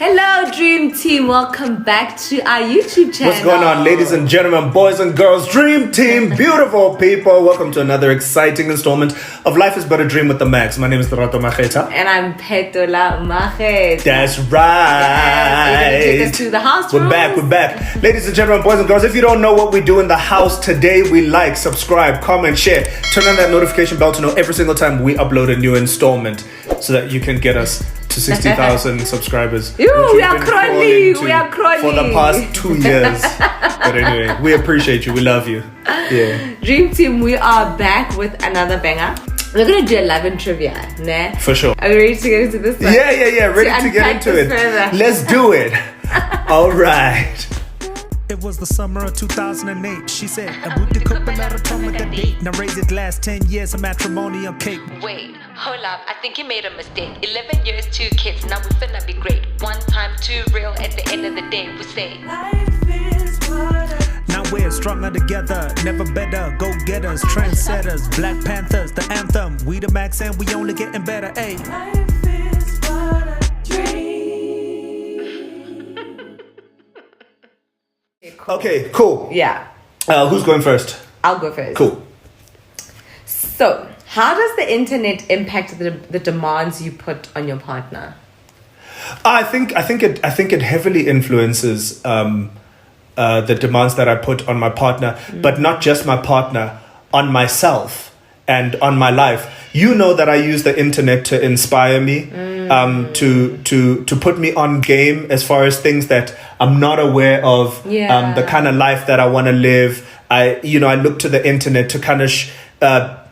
Hello, Dream Team. Welcome back to our YouTube channel. What's going on, ladies and gentlemen, boys and girls, Dream Team, beautiful people? Welcome to another exciting installment of Life is But a Dream with the Max. My name is Rato Macheta. And I'm Petola Machet. That's right. Yes, take us to the house. We're back. Ladies and gentlemen, boys and girls, if you don't know what we do in the house today, we like, subscribe, comment, share. Turn on that notification bell to know every single time we upload a new installment so that you can get us to 60,000 subscribers. We are crawling for the past 2 years. But anyway, we appreciate you. We love you. Yeah. Dream Team, we are back with another banger. We're gonna do a love and trivia, nah? For sure. Are we ready to get into this one? Yeah. Ready to get into it. Further. Let's do it. All right. It was the summer of 2008. She said, I would cook a lot of time with the date. Now raise it last 10 years of matrimonial cake. Wait, hold up, I think you made a mistake. 11 years, 2 kids, now we finna be great. One time, too real, at the end of the day, we say now we're stronger together, never better. Go-getters, trendsetters, Black Panthers, the anthem. We the max and we only getting better, ayy. Okay, cool. Yeah. Who's going first? I'll go first. Cool. So, how does the internet impact the demands you put on your partner? I think it heavily influences the demands that I put on my partner, but not just my partner, on myself and on my life. You know that I use the internet to inspire me, to put me on game as far as things that I'm not aware of, the kind of life that I want to live. I look to the internet to kind of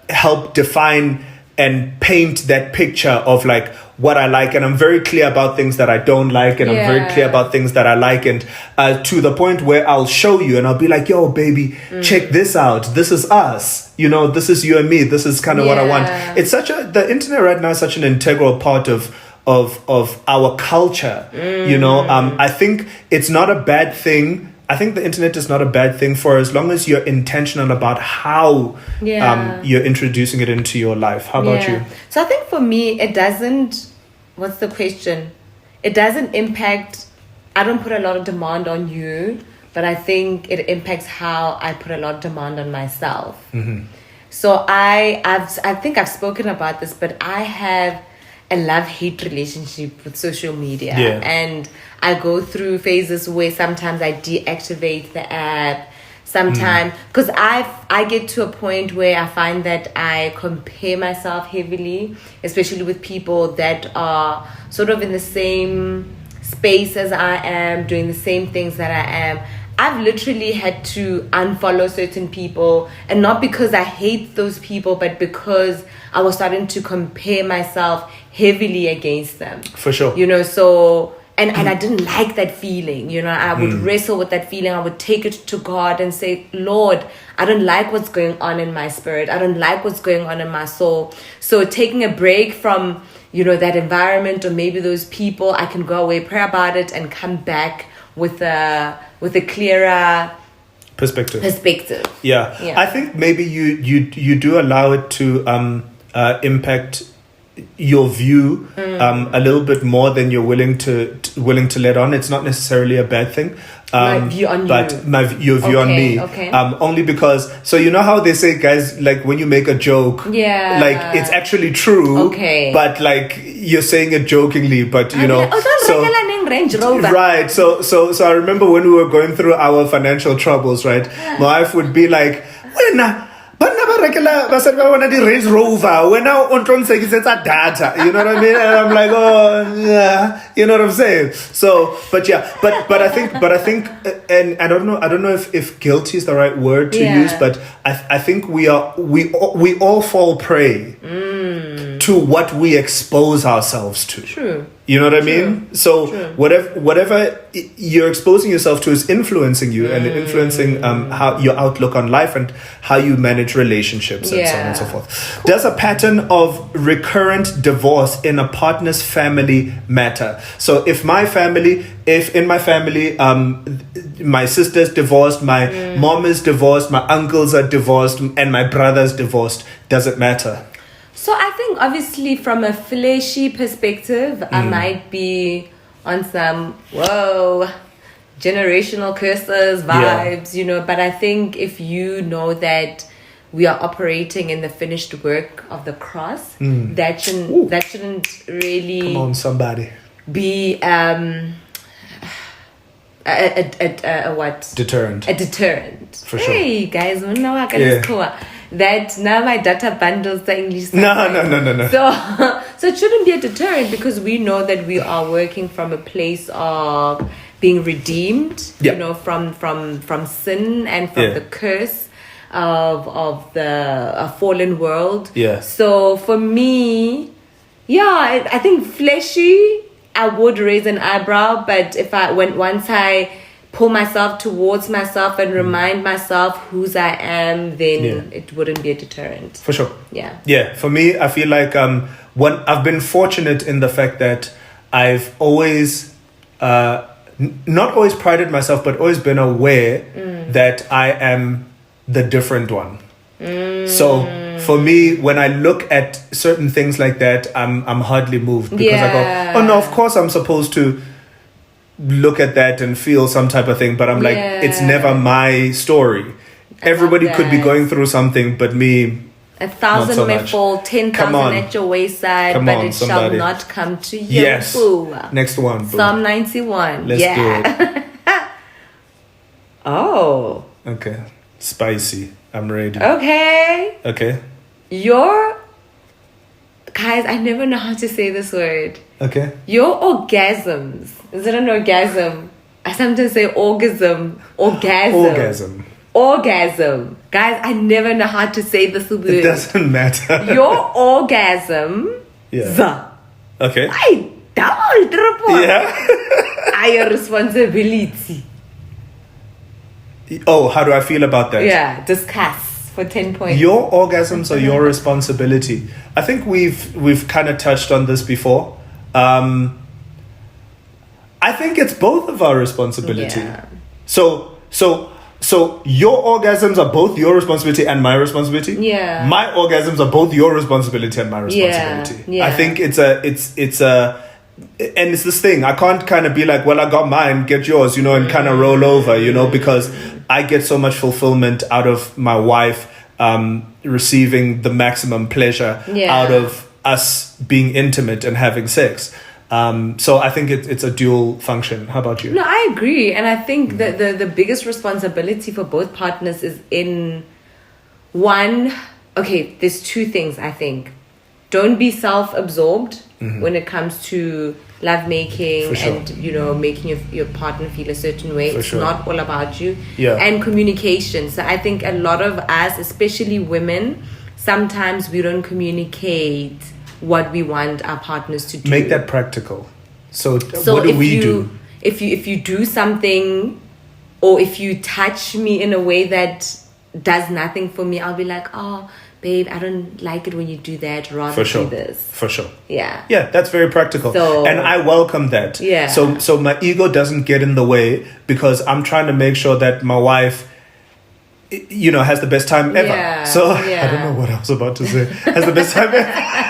help define and paint that picture of like what I like, and I'm very clear about things that I don't like, and I'm very clear about things that I like, and to the point where I'll show you and I'll be like, yo baby, check this out, this is us, this is you and me, this is kind of what I want. It's the internet right now is such an integral part of our culture. I think it's not a bad thing. I think the internet is not a bad thing for as long as you're intentional about how you're introducing it into your life. How about you? So I think for me, it doesn't, what's the question? It doesn't impact, I don't put a lot of demand on you, but I think it impacts how I put a lot of demand on myself. Mm-hmm. So I think I've spoken about this, but I have a love-hate relationship with social media. And I go through phases where sometimes I deactivate the app, sometimes because I get to a point where I find that I compare myself heavily, especially with people that are sort of in the same space as I am, doing the same things that I am. I've literally had to unfollow certain people, and not because I hate those people, but because I was starting to compare myself heavily against them. For sure. So, and I didn't like that feeling, I would wrestle with that feeling. I would take it to God and say, Lord, I don't like what's going on in my spirit. I don't like what's going on in my soul. So taking a break from, that environment or maybe those people, I can go away, pray about it, and come back with a clearer perspective. Yeah. I think maybe you do allow it to impact your view a little bit more than you're willing to let on. It's not necessarily a bad thing. My view on your view on me. Okay. Only because, so you know how they say, guys, like when you make a joke, like it's actually true, but like you're saying it jokingly, but Range Rover. Right. So I remember when we were going through our financial troubles, right? My wife would be like, Range Rover, when now on data, you know what I mean? And I'm like, oh yeah, you know what I'm saying? So, but I think, and I don't know if guilty is the right word to use, but I think we all fall prey to what we expose ourselves to. True. You know what I mean? So whatever you're exposing yourself to is influencing you and influencing how your outlook on life and how you manage relationships and so on and so forth. Does a pattern of recurrent divorce in a partner's family matter? So if in my family, my sister's divorced, my mom is divorced, my uncles are divorced, and my brother's divorced, does it matter? So I think obviously from a fleshy perspective, I might be on some, whoa, generational curses vibes, you know. But I think if you know that we are operating in the finished work of the cross, that shouldn't really Come on, somebody. be what? Deterrent. A deterrent. For sure. Hey guys, that now my data bundles the English. No. So it shouldn't be a deterrent because we know that we are working from a place of being redeemed, you know, from sin and from the curse of the fallen world. Yeah. So for me, I think fleshy, I would raise an eyebrow, but once I pull myself towards myself and remind myself whose I am, then it wouldn't be a deterrent. For sure. Yeah. Yeah. For me, I feel like I've been fortunate in the fact that I've always not always prided myself, but always been aware that I am the different one. So for me, when I look at certain things like that, I'm hardly moved because I go, oh no, of course I'm supposed to look at that and feel some type of thing, but I'm like, it's never my story. Everybody could be going through something, but me. 1,000 may fall, 10,000 at your wayside, but it shall not come to you. Yes. Boo. Next one. Boo. Psalm 91. Let's do it. Oh. Okay. Spicy. I'm ready. Okay. Okay. Guys, I never know how to say this word. Okay. Your orgasms. Is it an orgasm? I sometimes say orgasm. Orgasm. Guys, I never know how to say this word. It doesn't matter. Your orgasm. Yeah. Okay. I double, triple. Yeah. Are your responsibility. Oh, how do I feel about that? Yeah, discuss for 10 points. Your orgasms are your responsibility. I think we've kind of touched on this before. I think it's both of our responsibility. Yeah. So your orgasms are both your responsibility and my responsibility. Yeah. My orgasms are both your responsibility and my responsibility. Yeah. I think it's and it's this thing. I can't kind of be like, well, I got mine, get yours, you know, and kind of roll over, you know, because I get so much fulfillment out of my wife receiving the maximum pleasure out of us being intimate and having sex. So I think it's a dual function. How about you? No, I agree. And I think that the biggest responsibility for both partners is in one, there's two things, I think. Don't be self-absorbed when it comes to lovemaking and, you know, making your partner feel a certain way. It's not all about you. Yeah. And communication. So I think a lot of us, especially women, sometimes we don't communicate what we want our partners to do. Make that practical. So what do we do? If you do something, or if you touch me in a way that does nothing for me, I'll be like, oh, babe, I don't like it when you do that. Rather do this. For sure. Yeah. Yeah, that's very practical. And I welcome that. Yeah. So my ego doesn't get in the way because I'm trying to make sure that my wife, you know, has the best time ever. Yeah. So I don't know what I was about to say. Has the best time ever.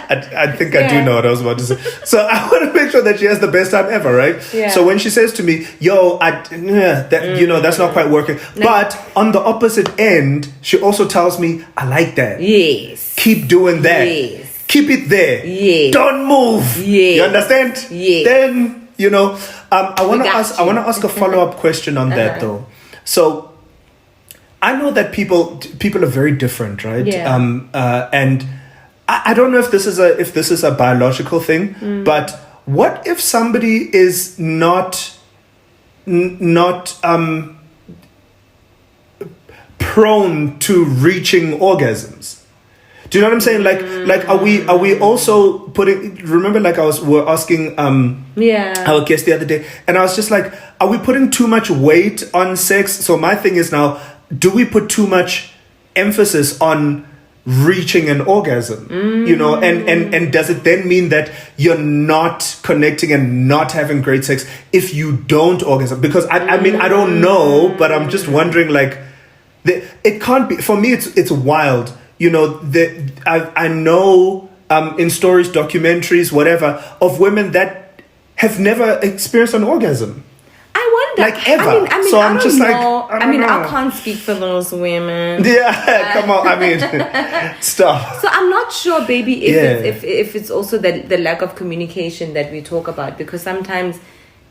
I think I do know what I was about to say. So I want to make sure that she has the best time ever, right? Yeah. So when she says to me, yo, you know, that's not quite working. No. But on the opposite end, she also tells me, I like that. Yes. Keep doing that. Yes. Keep it there. Yes. Don't move. Yes. You understand? Yes. Then, you know, I want to ask a follow-up question on that though. So I know that people are very different, right? Yeah. And I don't know if this is a biological thing, but what if somebody is not prone to reaching orgasms? Do you know what I'm saying? Like are we also putting? Remember, like we're asking our guest the other day, and I was just like, are we putting too much weight on sex? So my thing is now, do we put too much emphasis on reaching an orgasm, you know, and does it then mean that you're not connecting and not having great sex if you don't orgasm? Because I mean, I don't know, but I'm just wondering, like, it can't be, for me, it's wild, you know. I know in stories, documentaries, whatever, of women that have never experienced an orgasm. I wonder. Like, ever. I mean, So I I'm don't just like, know. I don't know. I can't speak for those women. Yeah, come on. I mean, stop. So I'm not sure, baby, if Yeah. if it's also the lack of communication that we talk about, because sometimes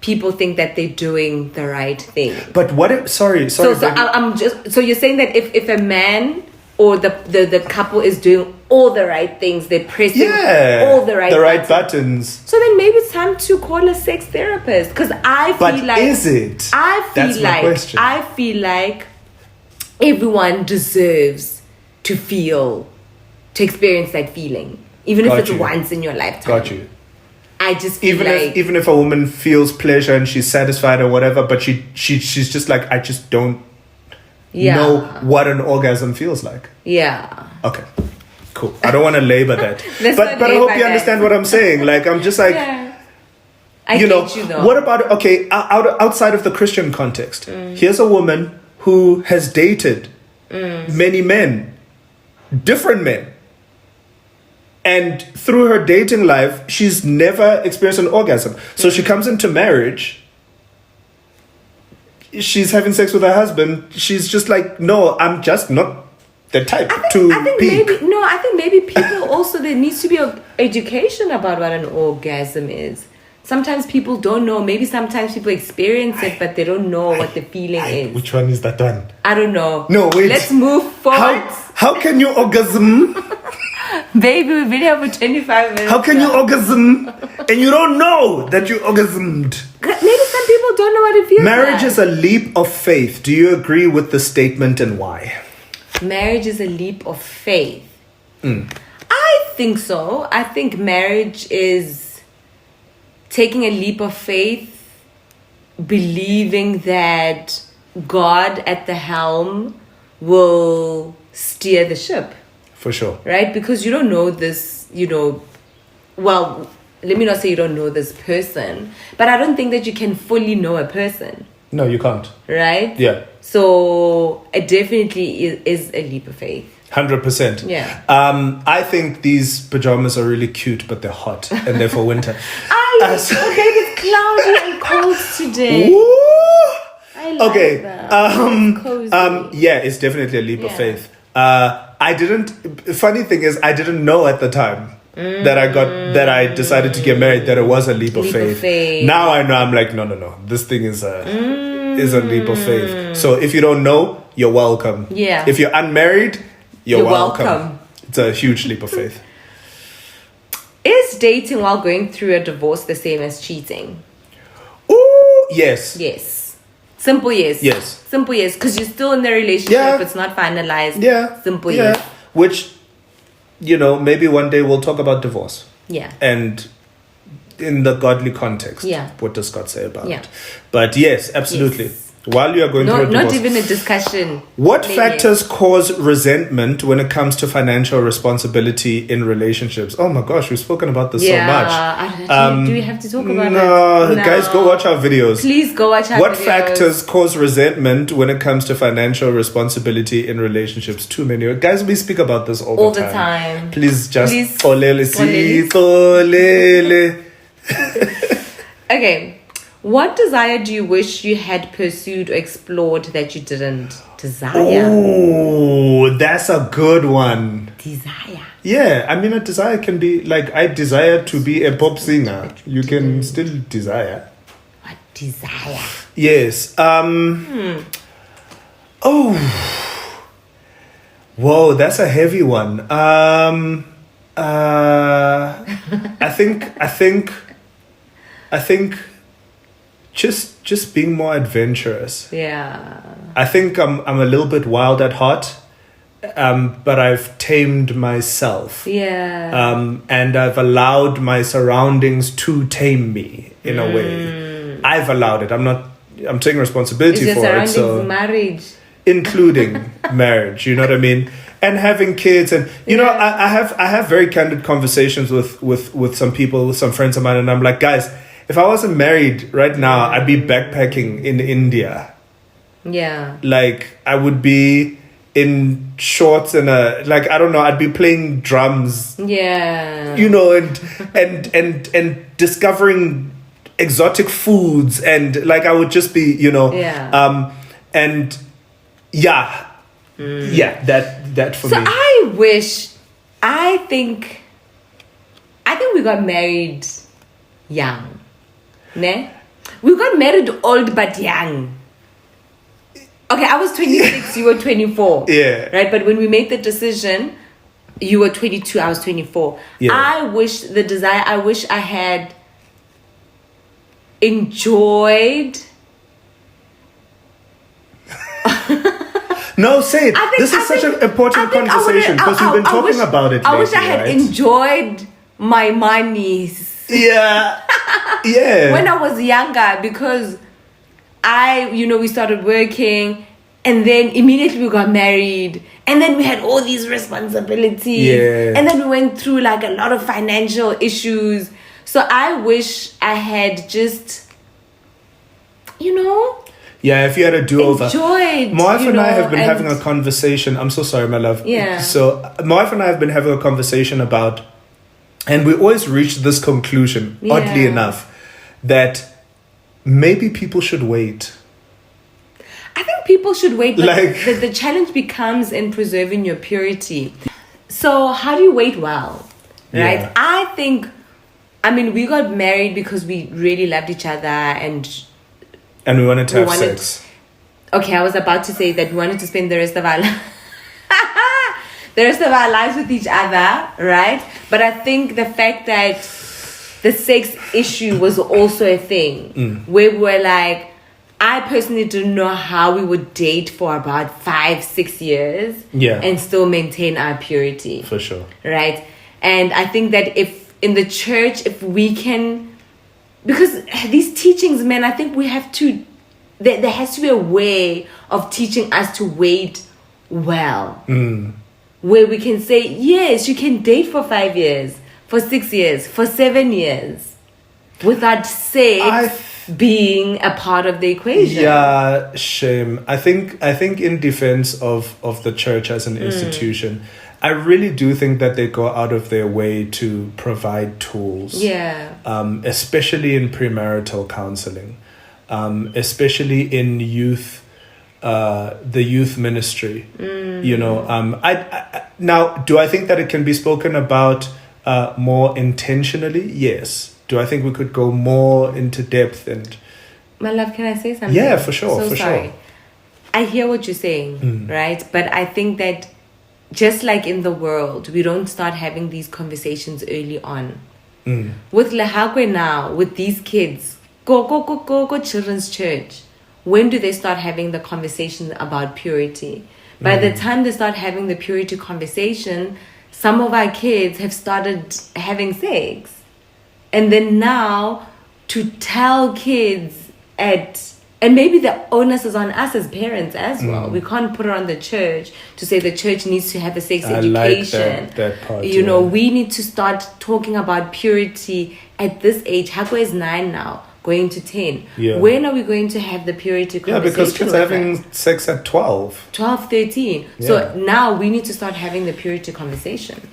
people think that they're doing the right thing. But what if, sorry. So baby. I'm just, so you're saying that if a man or the couple is doing all the right things, they're pressing all the right buttons. So then maybe it's time to call a sex therapist, because I feel like, is it? That's my question. I feel like everyone deserves to experience that feeling, even if it's once in your lifetime. Got you. I just feel like even if a woman feels pleasure and she's satisfied or whatever, but she's just like, I just don't know what an orgasm feels like. Yeah. Okay. Cool. I don't want to labor that. but I hope you understand what I'm saying. Like, I'm just like, I you know, get you though. what about, okay, outside of the Christian context, here's a woman who has dated many men, different men. And through her dating life, she's never experienced an orgasm. So she comes into marriage, she's having sex with her husband. She's just like, no, I'm just not the type to peak. I think maybe people also, there needs to be education about what an orgasm is. Sometimes people don't know. Maybe sometimes people experience it, but they don't know what the feeling is. Which one is that one? I don't know. No, wait. Let's move forward. How can you orgasm? Baby, we've been here for 25 minutes. How can you orgasm and you don't know that you orgasmed? Maybe some people don't know what it feels Marriage like. is a leap of faith. Do you agree with the statement and why? Marriage is a leap of faith. I think so. I think marriage is taking a leap of faith, believing that God at the helm will steer the ship. For sure. Right? Because you don't know this, well, let me not say you don't know this person, but I don't think that you can fully know a person. No, you can't. Right? Yeah. So it definitely is a leap of faith. 100%. Yeah. I think these pajamas are really cute, but they're hot and they're for winter. It's cloudy and cold today. Woo! I like Okay. that. Cozy. Yeah, it's definitely a leap of faith. Funny thing is, I didn't know at the time that I decided to get married that it was a leap of faith. Now I know. I'm like, no. This thing is a leap of faith. So if you don't know, you're welcome. Yeah. If you're unmarried, you're welcome. It's a huge leap of faith. Is dating while going through a divorce the same as cheating? Ooh, yes. Yes. Simple yes. Yes. Simple yes. Because you're still in the relationship. Yeah. It's not finalized. Yeah. Simple yes. Which, maybe one day we'll talk about divorce. Yeah. And in the godly context. Yeah. What does God say about Yeah. it? But yes, absolutely. Yes. While you are going through a divorce. Not even a discussion. What factors cause resentment when it comes to financial responsibility in relationships? Oh my gosh, we've spoken about this so much. Do we have to talk about it? No, guys, go watch our videos. Please go watch our videos. What factors cause resentment when it comes to financial responsibility in relationships? Too many. Guys, we speak about this all the time. Please just... Okay. What desire do you wish you had pursued or explored that you didn't desire? Oh, that's a good one. Desire. Yeah, I mean, a desire can be like, I desire to be a pop singer. You can still desire. What desire? Yes. Oh. Whoa, that's a heavy one. I think just being more adventurous. Yeah. I think I'm a little bit wild at heart, but I've tamed myself. Yeah. And I've allowed my surroundings to tame me in a way. I've allowed it. I'm taking responsibility for it. So marriage, including marriage, you know what I mean? And having kids, and I have very candid conversations with some people, with some friends of mine, and I'm like, guys, if I wasn't married right now, I'd be backpacking in India. Yeah. Like, I would be in shorts and I don't know, I'd be playing drums. Yeah. And discovering exotic foods, and like I would just be, and that for so me. I think we got married young. Ne? We got married old but young. Okay, I was 26, you were 24. Yeah. Right? But when we made the decision, you were 22, I was 24. Yeah. I wish I had enjoyed. No, say it. This is such an important conversation because we've been talking about it lately, I wish I had enjoyed my monies. Yeah. Yeah. When I was younger, because we started working, and then immediately we got married, and then we had all these responsibilities, and then we went through like a lot of financial issues. So I wish I had just, yeah, if you had a do-over. Enjoyed. My wife and I have been having a conversation. I'm so sorry, my love. Yeah. So my wife and I have been having a conversation about, and we always reach this conclusion, oddly enough, that maybe people should wait. I think people should wait, but Like- the challenge becomes in preserving your purity. So how do you wait well? Right? Yeah. I think, we got married because we really loved each other, and we wanted to have sex. Okay, I was about to say that we wanted to spend the rest of our lives with each other, right? But I think the fact that the sex issue was also a thing where we were like, I personally didn't know how we would date for about 5-6 years and still maintain our purity. For sure. Right? And I think that if in the church, if we can, because these teachings, man, I think we have to, there has to be a way of teaching us to wait well. Where we can say, yes, you can date for 5 years, for 6 years, for 7 years, without sex being a part of the equation. Yeah, shame. I think in defense of the church as an institution, I really do think that they go out of their way to provide tools. Yeah. Especially in premarital counseling, especially in youth, the youth ministry. Now, do I think that it can be spoken about more intentionally? Yes. Do I think we could go more into depth and? My love, can I say something? Yeah, for sure. So for sorry. sure. I hear what you're saying, right? But I think that just like in the world, we don't start having these conversations early on. With Lehakwe now, with these kids, go children's church. When do they start having the conversation about purity? By the time they start having the purity conversation, some of our kids have started having sex. And then now to tell kids and maybe the onus is on us as parents as well. We can't put it on the church to say the church needs to have a sex education. Like that part. We need to start talking about purity at this age. Hakwe is 9 now, going to 10. Yeah. When are we going to have the purity conversation? Yeah, because kids are having sex at 12. 12, 13. Yeah. So now we need to start having the purity conversation.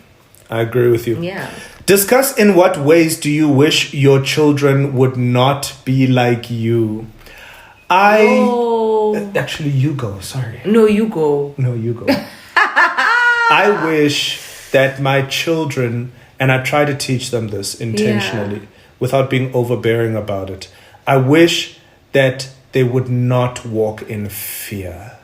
I agree with you. Yeah. Discuss in what ways do you wish your children would not be like you? Actually, you go. Sorry. No, you go. No, you go. I wish that my children, and I try to teach them this intentionally without being overbearing about it. I wish that they would not walk in fear.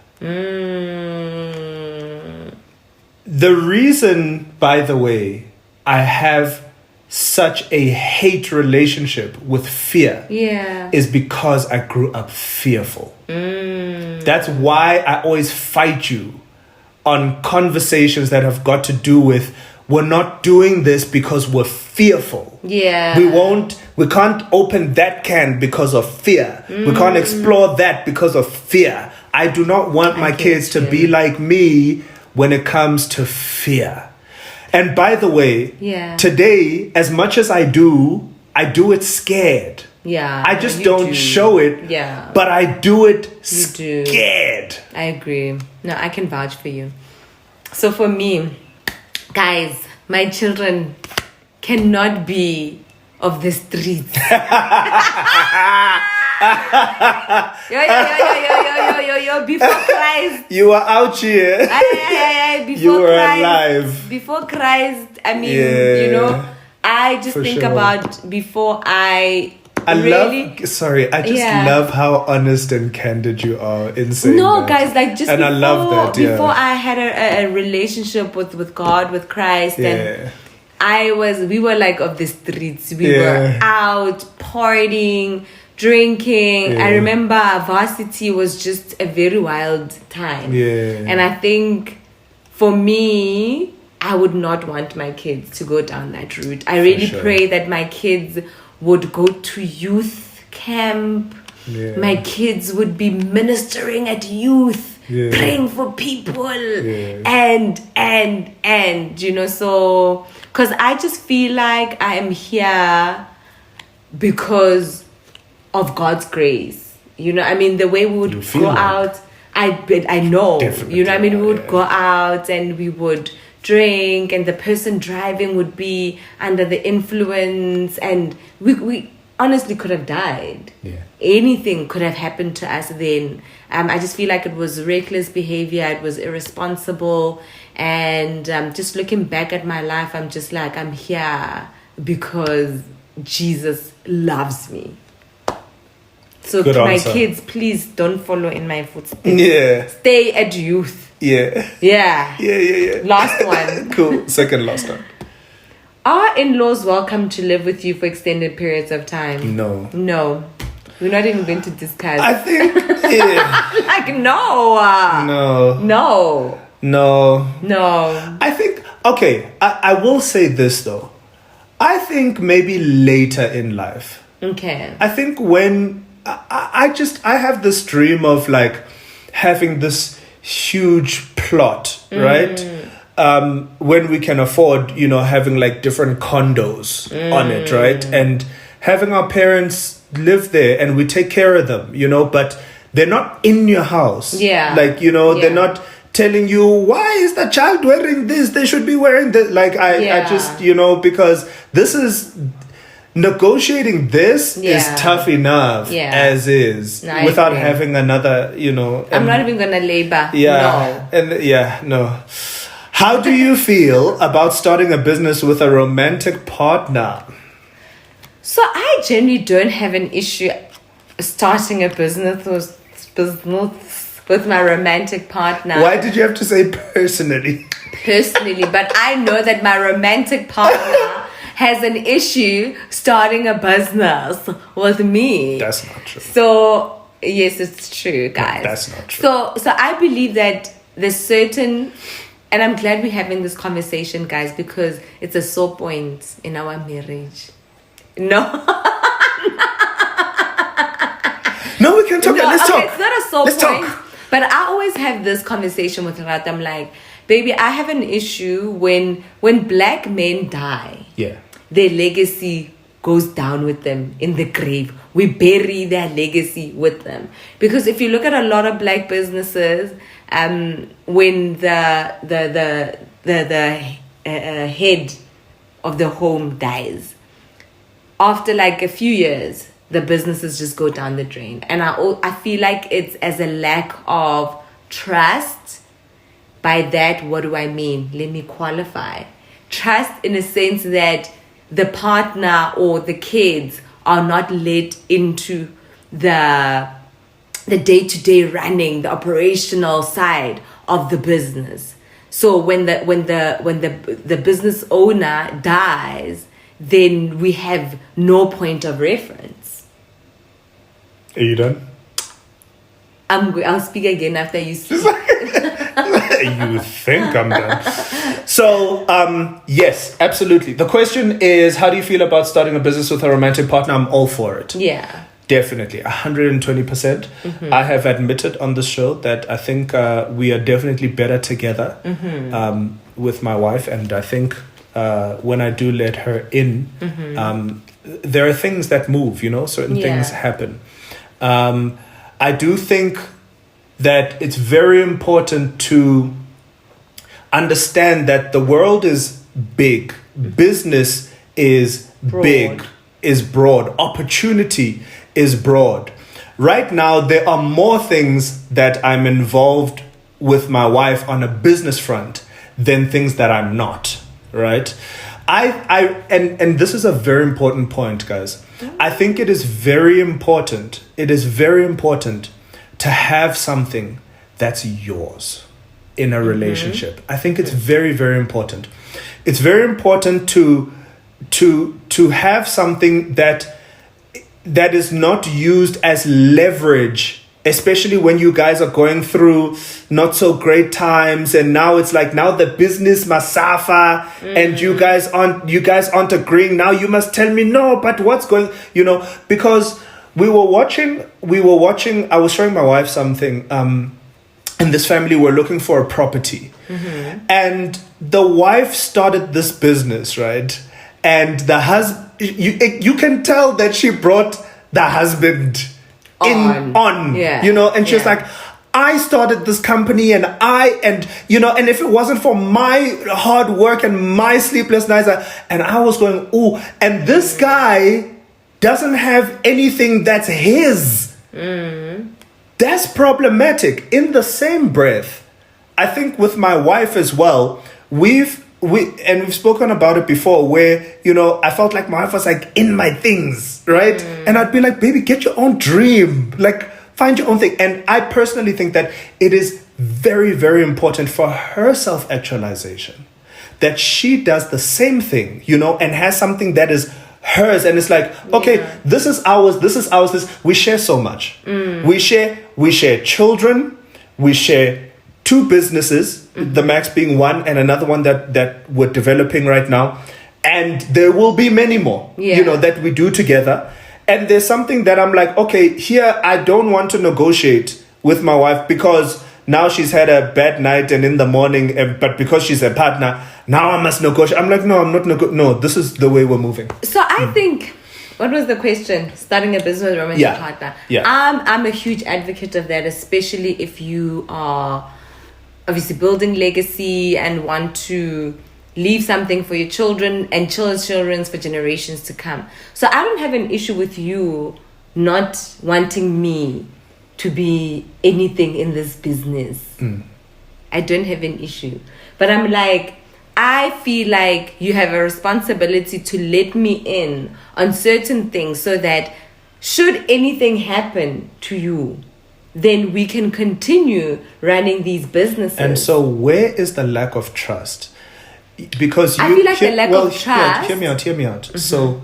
The reason, by the way, I have such a hate relationship with fear is because I grew up fearful. That's why I always fight you on conversations that have got to do with, we're not doing this because we're fearful. Yeah. We can't open that can because of fear. We can't explore that because of fear. I do not want my kids to be like me when it comes to fear. And by the way, today, as much as I do it scared. Yeah. I just don't show it. Yeah. But I do it scared. I agree. No, I can vouch for you. So for me, guys, my children cannot be of the streets. Yo, before Christ. You are out here. Before You were Christ, alive. Before Christ, I mean, Yeah, you know, I just for think sure. about before I just love how honest and candid you are in saying No, that. guys, like just and before, I love that, yeah. before I had a relationship with God, with Christ, and we were like of the streets. We were out partying, drinking. Yeah. I remember varsity was just a very wild time. Yeah. And I think for me, I would not want my kids to go down that route. I really pray that my kids would go to youth camp. Yeah. My kids would be ministering at youth, praying for people, and you know, so because I just feel like I am here because of God's grace. You know, I mean, the way we would go out, I know, Definitely, you know, I mean, we would go out and we would drink, and the person driving would be under the influence, and we honestly could have died. Anything could have happened to us then. I just feel like it was reckless behavior, it was irresponsible, and just looking back at my life, I'm just like, I'm here because Jesus loves me. So Good my answer. kids, please don't follow in my footsteps. Yeah. Stay at youth. Yeah. Yeah. Yeah. Last one. Cool. Second last one. Are in-laws welcome to live with you for extended periods of time? No. We're not even going to discuss. I think, like, no. No. I think, okay, I will say this though. I think maybe later in life. Okay. I think when I have this dream of like having this huge plot, right? When we can afford, you know, having like different condos on it, right? And having our parents live there and we take care of them, you know, but they're not in your house. Yeah. Like, you know, they're not telling you, why is the child wearing this? They should be wearing this. Like, I just, you know, because this is... Negotiating this is tough enough as is without having another, you know. I'm not even gonna labor. No. How do you feel about starting a business with a romantic partner? So I generally don't have an issue starting a business with my romantic partner. Why did you have to say personally? Personally, but I know that my romantic partner has an issue starting a business with me. That's not true. So, yes, it's true, guys. No, that's not true. So I believe that there's certain... And I'm glad we're having this conversation, guys, because it's a sore point in our marriage. No. No, we can talk. Let's talk. It's not a sore point. Talk. But I always have this conversation with Rat. I'm like, baby, I have an issue when black men die. Yeah. Their legacy goes down with them in the grave. We bury their legacy with them. Because if you look at a lot of black businesses, when the head of the home dies, after like a few years, the businesses just go down the drain. And I feel like it's as a lack of trust. By that, what do I mean? Let me qualify. Trust in a sense that the partner or the kids are not let into the day-to-day running, the operational side of the business. So when the business owner dies, then we have no point of reference. Are you done? I'll speak again after you speak. You think I'm done. So, yes, absolutely. The question is, how do you feel about starting a business with a romantic partner? I'm all for it. Yeah. Definitely, 120%. I have admitted on the show that I think we are definitely better together with my wife. And I think when I do let her in, there are things that move, you know, certain things happen. I do think that it's very important to understand that the world is big. Business is Broad. big. is broad. Opportunity is broad. Right now, there are more things that I'm involved with my wife on a business front than things that I'm not, right? And this is a very important point, guys. I think it is very important. It is very important to have something that's yours in a relationship. I think it's very, very important. It's very important to have something that is not used as leverage, especially when you guys are going through not so great times, and now it's like now the business masafa, and you guys aren't agreeing. Now you must tell me no, but what's going, because we were watching. I was showing my wife something. And this family were looking for a property, and the wife started this business, right? And the husband, you can tell that she brought the husband on, and she was like, I started this company, and if it wasn't for my hard work and my sleepless nights, and I was going, ooh, and this guy doesn't have anything that's his. That's problematic. In the same breath, I think with my wife as well, we've spoken about it before, where I felt like my wife was like in my things, right? And I'd be like, baby, get your own dream, like find your own thing. And I personally think that it is very, very important for her self-actualization that she does the same thing, and has something that is hers, and it's like, okay, this is ours, we share so much. We share children, we share 2 businesses, the Max being one, and another one that we're developing right now, and there will be many more that we do together. And there's something that I'm like, okay, here I don't want to negotiate with my wife because now she's had a bad night, and in the morning, but because she's a partner, now I must negotiate. I'm like, no, I'm not no, this is the way we're moving. So I think, what was the question? Starting a business with a romantic partner. Yeah. I'm a huge advocate of that, especially if you are obviously building legacy and want to leave something for your children and children's for generations to come. So I don't have an issue with you not wanting me to be anything in this business. I don't have an issue. But I'm like, I feel like you have a responsibility to let me in on certain things so that should anything happen to you, then we can continue running these businesses. And so where is the lack of trust? Because I feel like the lack of trust. Hear me out. So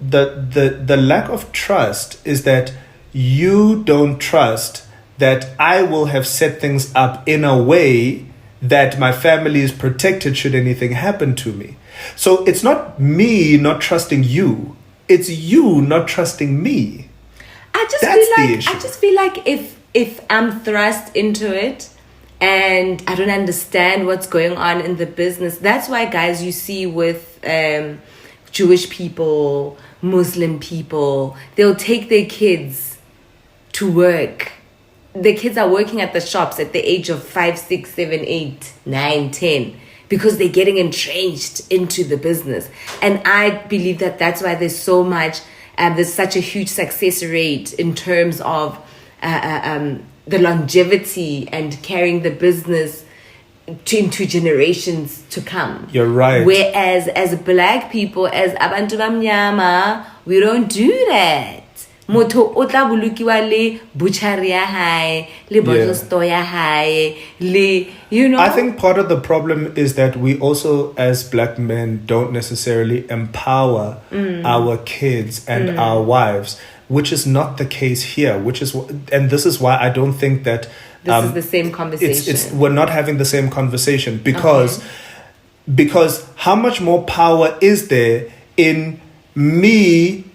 the lack of trust is that you don't trust that I will have set things up in a way that my family is protected should anything happen to me. So it's not me not trusting you, it's you not trusting me. I just feel like if I'm thrust into it and I don't understand what's going on in the business, that's why, guys, you see with Jewish people, Muslim people, they'll take their kids to work. The kids are working at the shops at the age of 5, 6, 7, 8, 9, 10 because they're getting entrenched into the business. And I believe that that's why there's so much, there's such a huge success rate in terms of the longevity and carrying the business into generations to come. You're right. Whereas as black people, as abantu bamnyama, we don't do that. Motho o tla bulukiwa le butchery ya hae, le bottle store ya hae, le, I think part of the problem is that we also, as black men, don't necessarily empower our kids and our wives, which is not the case here. And this is why I don't think that this is the same conversation. We're not having the same conversation because how much more power is there in me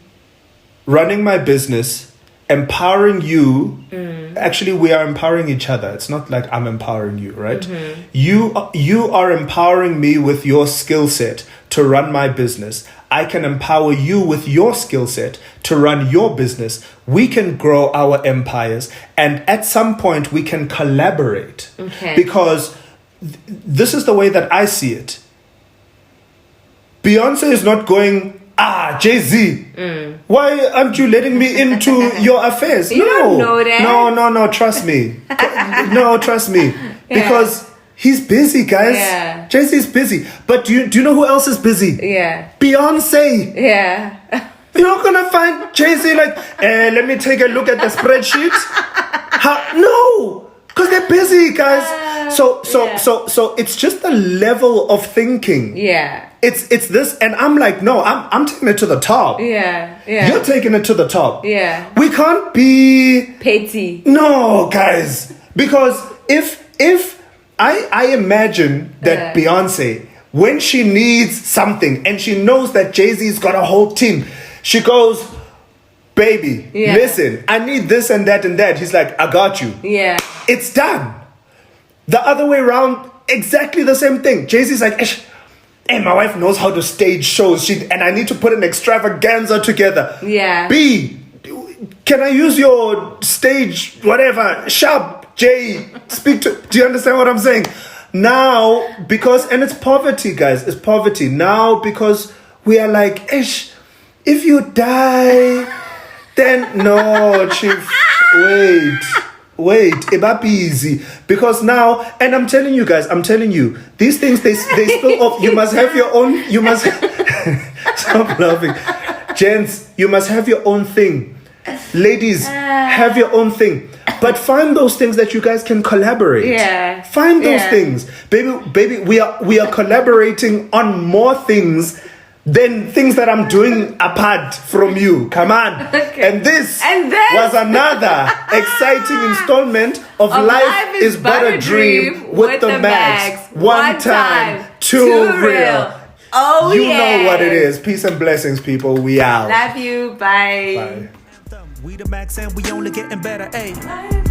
running my business, empowering you? Actually, we are empowering each other. It's not like I'm empowering you, right? You are empowering me with your skill set to run my business. I can empower you with your skill set to run your business. We can grow our empires, and at some point we can collaborate. Because this is the way that I see it. Beyonce is not going Jay-Z, why aren't you letting me into your affairs? You don't know that. No, trust me. No, trust me. Because he's busy, guys. Yeah. Jay-Z's busy. But do you know who else is busy? Yeah. Beyonce. Yeah. You're not gonna find Jay-Z like, let me take a look at the spreadsheet. No, because they're busy, guys. So it's just a level of thinking. Yeah. It's this, and I'm like, no, I'm taking it to the top. Yeah. Yeah. You're taking it to the top. Yeah. We can't be Petty. no, guys, because if I imagine that Beyonce, when she needs something and she knows that Jay-Z's got a whole team, she goes, baby, listen, I need this and that and that. He's like, I got you. Yeah. It's done. The other way around, exactly the same thing. Jay-Z's like, hey, my wife knows how to stage shows. And I need to put an extravaganza together. Yeah. B, can I use your stage, whatever, sharp, J, speak to, do you understand what I'm saying? Now, because, and it's poverty, guys, it's poverty. Now, because we are like, if you die, then, no, chief, wait, it might be easy. Because now, and I'm telling you guys, these things, they spill off. You must have your own, stop laughing. Gents, you must have your own thing. Ladies, have your own thing. But find those things that you guys can collaborate. Yeah. Find those things. Baby, we are collaborating on more things than things that I'm doing apart from you. Come on. Okay. And this was another exciting installment of Life is But a Dream with the Max. One time, too real. Oh, you know what it is. Peace and blessings, people. We out. Love you. Bye. Bye. We the max and we only getting better, ayy.